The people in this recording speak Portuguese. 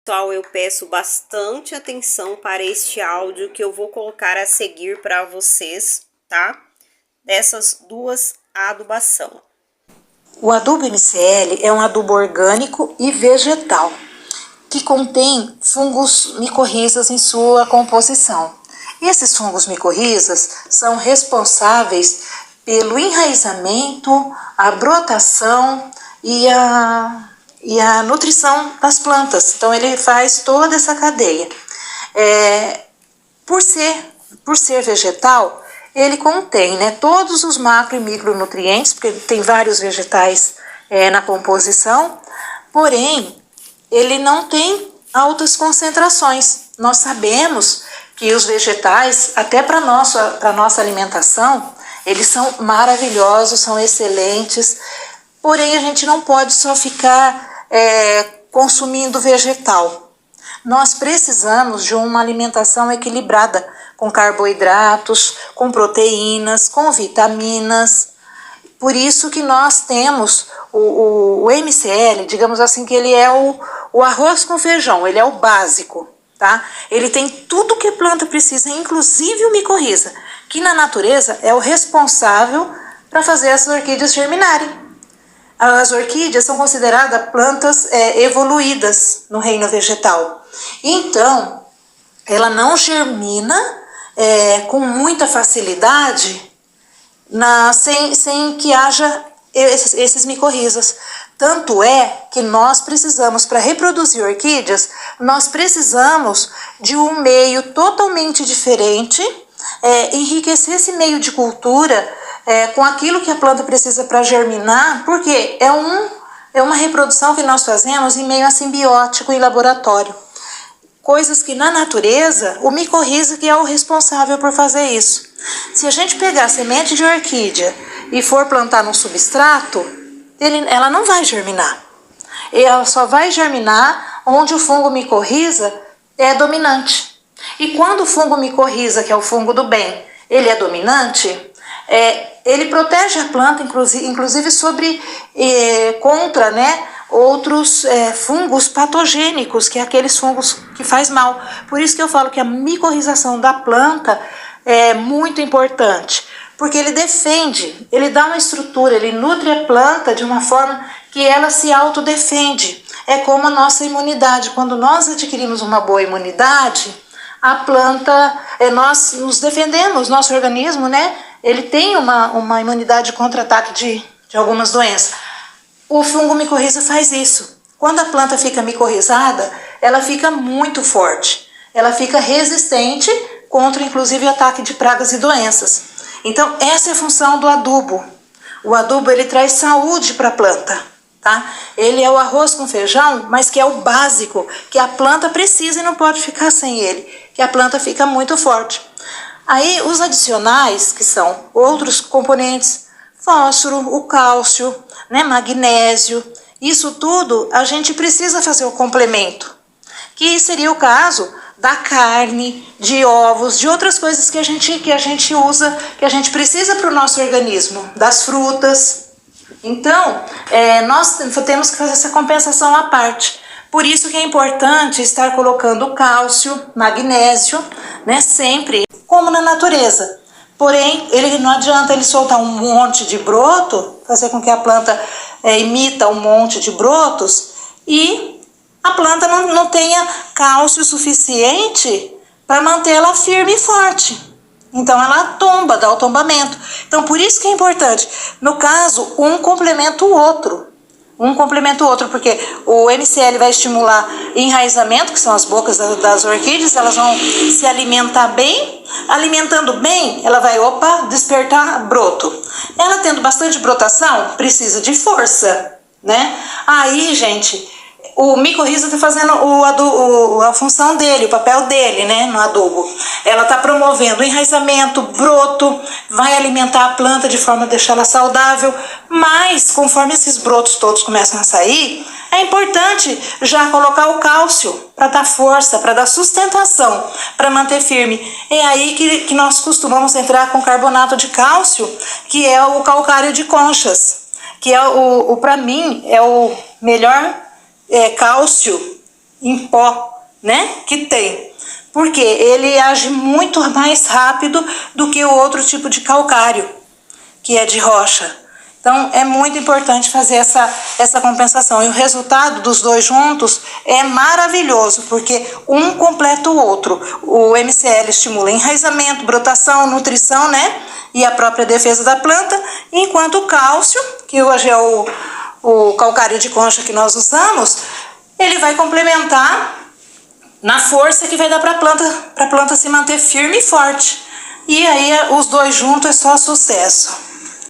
Pessoal, eu peço bastante atenção para este áudio que eu vou colocar a seguir para vocês, tá? Dessas duas adubação. O adubo MCL é um adubo orgânico e vegetal, que contém fungos micorrizas em sua composição. Esses fungos micorrizas são responsáveis pelo enraizamento, a brotação e a nutrição das plantas. Então ele faz toda essa cadeia. Por ser vegetal, ele contém, né, todos os macro e micronutrientes, porque tem vários vegetais na composição, porém ele não tem altas concentrações. Nós sabemos que os vegetais, até para nossa alimentação, eles são maravilhosos, são excelentes, porém a gente não pode só ficar consumindo vegetal. Nós precisamos de uma alimentação equilibrada, com carboidratos, com proteínas, com vitaminas. Por isso que nós temos o MCL, digamos assim, que ele é o arroz com feijão, ele é o básico, tá? Ele tem tudo que a planta precisa, inclusive o micorriza, que na natureza é o responsável para fazer as orquídeas germinarem. As orquídeas são consideradas plantas evoluídas no reino vegetal. Então, ela não germina com muita facilidade sem que haja esses micorrizas. Tanto é que nós precisamos, para reproduzir orquídeas, nós precisamos de um meio totalmente diferente, enriquecer esse meio de cultura com aquilo que a planta precisa para germinar, porque é uma reprodução que nós fazemos em meio assimbiótico em laboratório. Coisas que na natureza, o micorriza que é o responsável por fazer isso. Se a gente pegar semente de orquídea e for plantar num substrato, ela não vai germinar. Ela só vai germinar onde o fungo micorriza é dominante. E quando o fungo micorriza, que é o fungo do bem, ele é dominante, ele protege a planta, inclusive contra, né, outros fungos patogênicos, que é aqueles fungos que faz mal. Por isso que eu falo que a micorrização da planta é muito importante, porque ele defende, ele dá uma estrutura, ele nutre a planta de uma forma que ela se autodefende. É como a nossa imunidade. Quando nós adquirimos uma boa imunidade, a planta, nós nos defendemos, nosso organismo, né, ele tem uma imunidade contra ataque de algumas doenças. O fungo micorriza faz isso. Quando a planta fica micorrizada, ela fica muito forte. Ela fica resistente contra, inclusive, o ataque de pragas e doenças. Então, essa é a função do adubo. O adubo, ele traz saúde para a planta, tá? Ele é o arroz com feijão, mas que é o básico, que a planta precisa e não pode ficar sem ele, que a planta fica muito forte. Aí, os adicionais, que são outros componentes, fósforo, o cálcio, né, magnésio, isso tudo a gente precisa fazer o complemento, que seria o caso da carne, de ovos, de outras coisas que a gente usa, que a gente precisa para o nosso organismo, das frutas. Então, nós temos que fazer essa compensação à parte. Por isso que é importante estar colocando cálcio, magnésio, né, sempre, como na natureza. Porém, ele não adianta ele soltar um monte de broto, fazer com que a planta imita um monte de brotos e a planta não tenha cálcio suficiente para mantê-la firme e forte. Então ela tomba, dá o tombamento. Então por isso que é importante, no caso, um complementa o outro. Um complementa o outro, porque o MCL vai estimular enraizamento, que são as bocas das orquídeas, elas vão se alimentar bem. Alimentando bem, ela vai, despertar broto. Ela tendo bastante brotação, precisa de força, né? Aí, gente, o micorriza está fazendo a função dele, o papel dele, né, no adubo. Ela está promovendo o enraizamento, broto, vai alimentar a planta de forma a deixá-la saudável, mas conforme esses brotos todos começam a sair, é importante já colocar o cálcio para dar força, para dar sustentação, para manter firme. É aí que nós costumamos entrar com carbonato de cálcio, que é o calcário de conchas, que é para mim, é o melhor cálcio em pó, né, que tem. Porque ele age muito mais rápido do que o outro tipo de calcário, que é de rocha. Então, é muito importante fazer essa compensação. E o resultado dos dois juntos é maravilhoso, porque um completa o outro. O MCL estimula enraizamento, brotação, nutrição, né? E a própria defesa da planta, enquanto o cálcio, que hoje é o calcário de concha que nós usamos, ele vai complementar na força que vai dar para a planta se manter firme e forte. E aí, os dois juntos é só sucesso.